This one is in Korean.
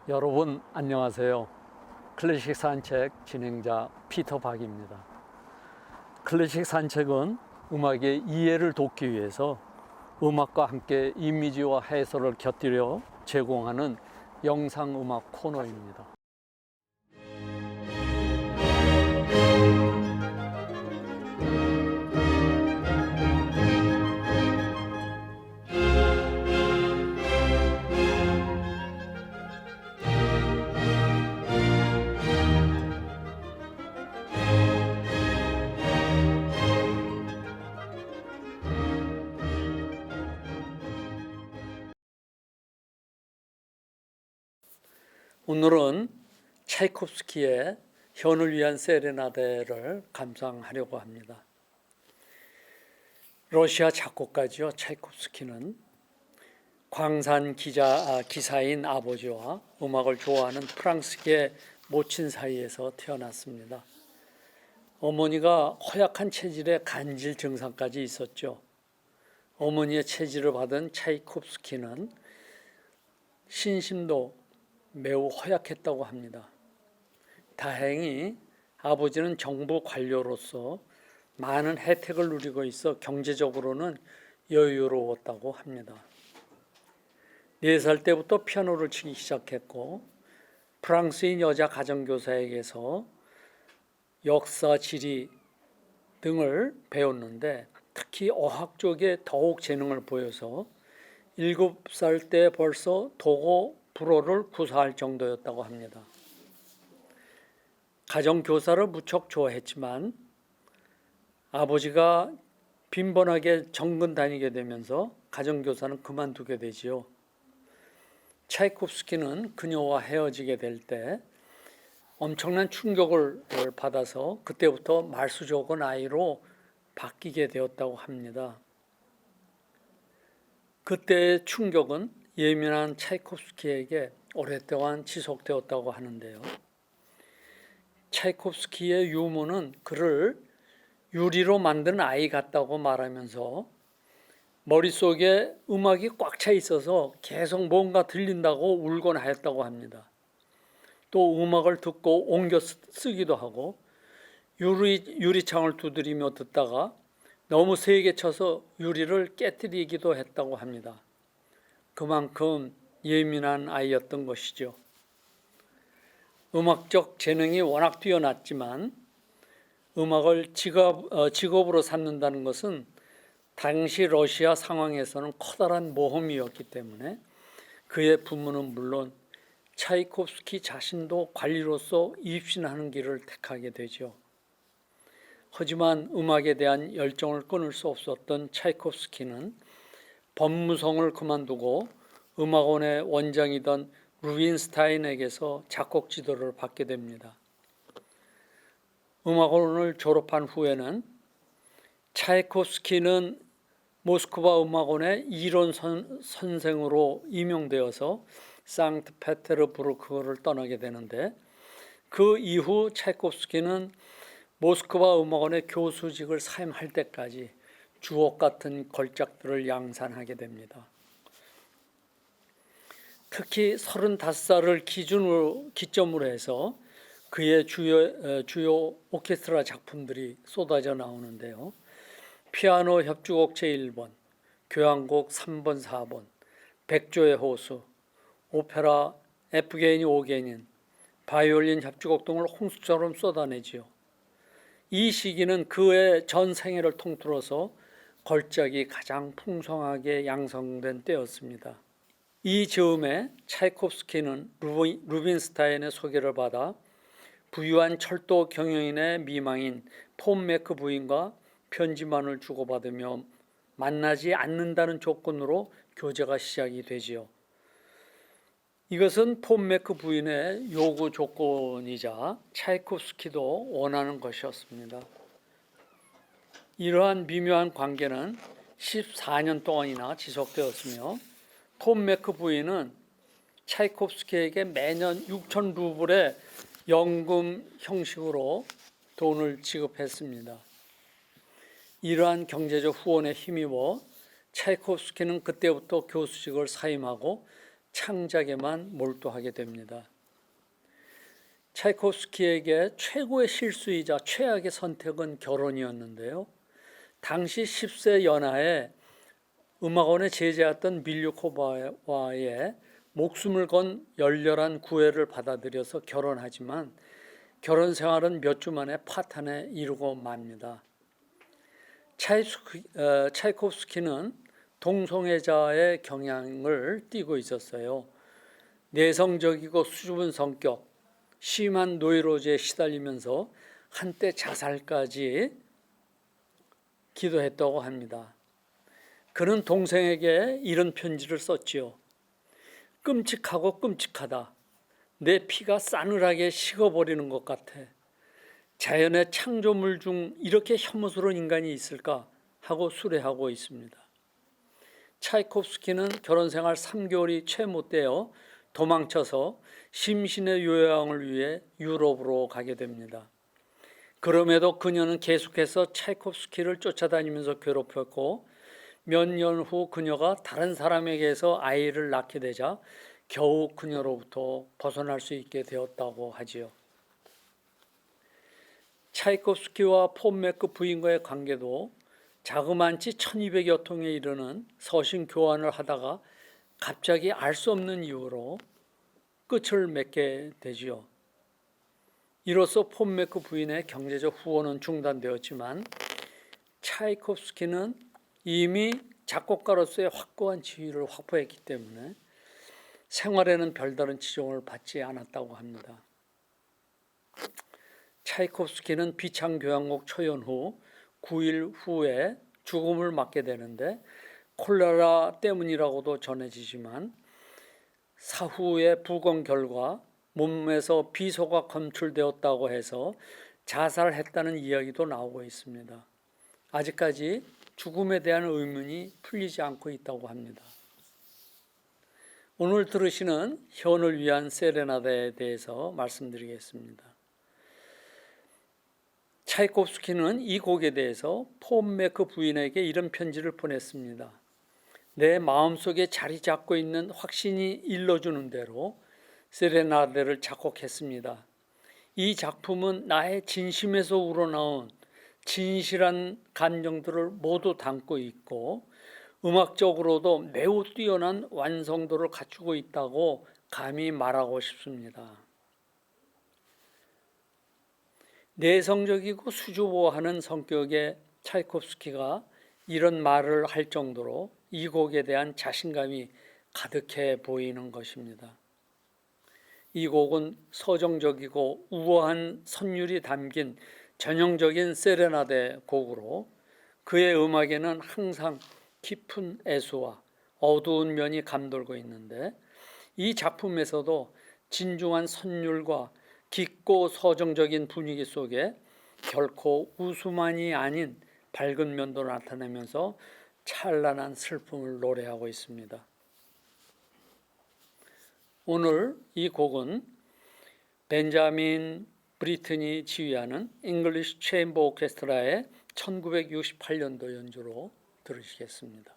여러분 안녕하세요. 클래식 산책 진행자 피터 박입니다. 클래식 산책은 음악의 이해를 돕기 위해서 음악과 함께 이미지와 해설을 곁들여 제공하는 영상음악 코너입니다. 오늘은 차이콥스키의 현을 위한 세레나데를 감상하려고 합니다. 러시아 작곡가죠. 차이콥스키는 광산 기사인 아버지와 음악을 좋아하는 프랑스계 모친 사이에서 태어났습니다. 어머니가 허약한 체질에 간질 증상까지 있었죠. 어머니의 체질을 받은 차이콥스키는 신심도 매우 허약했다고 합니다. 다행히 아버지는 정부 관료로서 많은 혜택을 누리고 있어 경제적으로는 여유로웠다고 합니다. 4살 때부터 피아노를 치기 시작했고 프랑스인 여자 가정교사에게서 역사, 지리 등을 배웠는데 특히 어학 쪽에 더욱 재능을 보여서 7살 때 벌써 독어 불어를 구사할 정도였다고 합니다. 가정교사를 무척 좋아했지만 아버지가 빈번하게 정근 다니게 되면서 가정교사는 그만두게 되지요. 차이콥스키는 그녀와 헤어지게 될 때 엄청난 충격을 받아서 그때부터 말수 적은 아이로 바뀌게 되었다고 합니다. 그때의 충격은 예민한 차이콥스키에게 오랫동안 지속되었다고 하는데요. 차이콥스키의 유머는 그를 유리로 만든 아이 같다고 말하면서 머릿속에 음악이 꽉 차 있어서 계속 뭔가 들린다고 울곤 하였다고 합니다. 또 음악을 듣고 옮겨 쓰기도 하고 유리창을 두드리며 듣다가 너무 세게 쳐서 유리를 깨뜨리기도 했다고 합니다. 그만큼 예민한 아이였던 것이죠. 음악적 재능이 워낙 뛰어났지만 음악을 직업으로 삼는다는 것은 당시 러시아 상황에서는 커다란 모험이었기 때문에 그의 부모는 물론 차이콥스키 자신도 관리로서 입신하는 길을 택하게 되죠. 하지만 음악에 대한 열정을 끊을 수 없었던 차이콥스키는 법무성을 그만두고 음악원의 원장이던 루빈스타인에게서 작곡 지도를 받게 됩니다. 음악원을 졸업한 후에는 차이콥스키는 모스크바 음악원의 이론 선생으로 임용되어서 상트페테르부르크를 떠나게 되는데 그 이후 차이콥스키는 모스크바 음악원의 교수직을 사임할 때까지 주옥 같은 걸작들을 양산하게 됩니다. 특히 35살을 기점으로 해서 그의 주요 오케스트라 작품들이 쏟아져 나오는데요. 피아노 협주곡 제1번, 교향곡 3번, 4번, 백조의 호수, 오페라 에프게니 오게닌, 바이올린 협주곡 등을 홍수처럼 쏟아내지요. 이 시기는 그의 전 생애를 통틀어서 걸작이 가장 풍성하게 양성된 때였습니다. 이 즈음에 차이콥스키는 루빈스타인의 소개를 받아 부유한 철도 경영인의 미망인 폰 매크 부인과 편지만을 주고받으며 만나지 않는다는 조건으로 교제가 시작이 되지요. 이것은 폰 매크 부인의 요구 조건이자 차이콥스키도 원하는 것이었습니다. 이러한 미묘한 관계는 14년 동안이나 지속되었으며 폰 매크 부인은 차이콥스키에게 매년 6천 루블의 연금 형식으로 돈을 지급했습니다. 이러한 경제적 후원에 힘입어 차이콥스키는 그때부터 교수직을 사임하고 창작에만 몰두하게 됩니다. 차이코프스키에게 최고의 실수이자 최악의 선택은 결혼이었는데요. 당시 10세 연하에 음악원에 제자였던 밀유코바와의 목숨을 건 열렬한 구애를 받아들여서 결혼하지만 결혼 생활은 몇 주 만에 파탄에 이르고 맙니다. 차이코프스키는 동성애자의 경향을 띠고 있었어요. 내성적이고 수줍은 성격, 심한 노이로제에 시달리면서 한때 자살까지 기도했다고 합니다. 그는 동생에게 이런 편지를 썼지요. 끔찍하고 끔찍하다. 내 피가 싸늘하게 식어버리는 것 같아. 자연의 창조물 중 이렇게 혐오스러운 인간이 있을까 하고 수레하고 있습니다. 차이코프스키는 결혼생활 3개월이 채 못 되어 도망쳐서 심신의 요양을 위해 유럽으로 가게 됩니다. 그럼에도 그녀는 계속해서 차이코프스키를 쫓아다니면서 괴롭혔고 몇 년 후 그녀가 다른 사람에게서 아이를 낳게 되자 겨우 그녀로부터 벗어날 수 있게 되었다고 하지요. 차이코프스키와 폰 매크 부인과의 관계도 자그만치 1200여 통에 이르는 서신 교환을 하다가 갑자기 알 수 없는 이유로 끝을 맺게 되지요. 이로써 폰 매크 부인의 경제적 후원은 중단되었지만 차이코프스키는 이미 작곡가로서의 확고한 지위를 확보했기 때문에 생활에는 별다른 지종을 받지 않았다고 합니다. 차이코프스키는 비창교향곡 초연 후 9일 후에 죽음을 맞게 되는데 콜레라 때문이라고도 전해지지만 사후의 부검 결과 몸에서 비소가 검출되었다고 해서 자살했다는 이야기도 나오고 있습니다. 아직까지 죽음에 대한 의문이 풀리지 않고 있다고 합니다. 오늘 들으시는 현을 위한 세레나데에 대해서 말씀드리겠습니다. 차이코프스키는 이 곡에 대해서 폰 매크 부인에게 이런 편지를 보냈습니다. 내 마음속에 자리 잡고 있는 확신이 일러주는 대로 세레나데를 작곡했습니다. 이 작품은 나의 진심에서 우러나온 진실한 감정들을 모두 담고 있고 음악적으로도 매우 뛰어난 완성도를 갖추고 있다고 감히 말하고 싶습니다. 내성적이고 수줍어하는 성격의 차이코프스키가 이런 말을 할 정도로 이 곡에 대한 자신감이 가득해 보이는 것입니다. 이 곡은 서정적이고 우아한 선율이 담긴 전형적인 세레나데 곡으로 그의 음악에는 항상 깊은 애수와 어두운 면이 감돌고 있는데 이 작품에서도 진중한 선율과 깊고 서정적인 분위기 속에 결코 웃음만이 아닌 밝은 면도 나타내면서 찬란한 슬픔을 노래하고 있습니다. 오늘 이 곡은 벤자민 브리튼이 지휘하는 잉글리시 체인버 오케스트라의 1968년도 연주로 들으시겠습니다.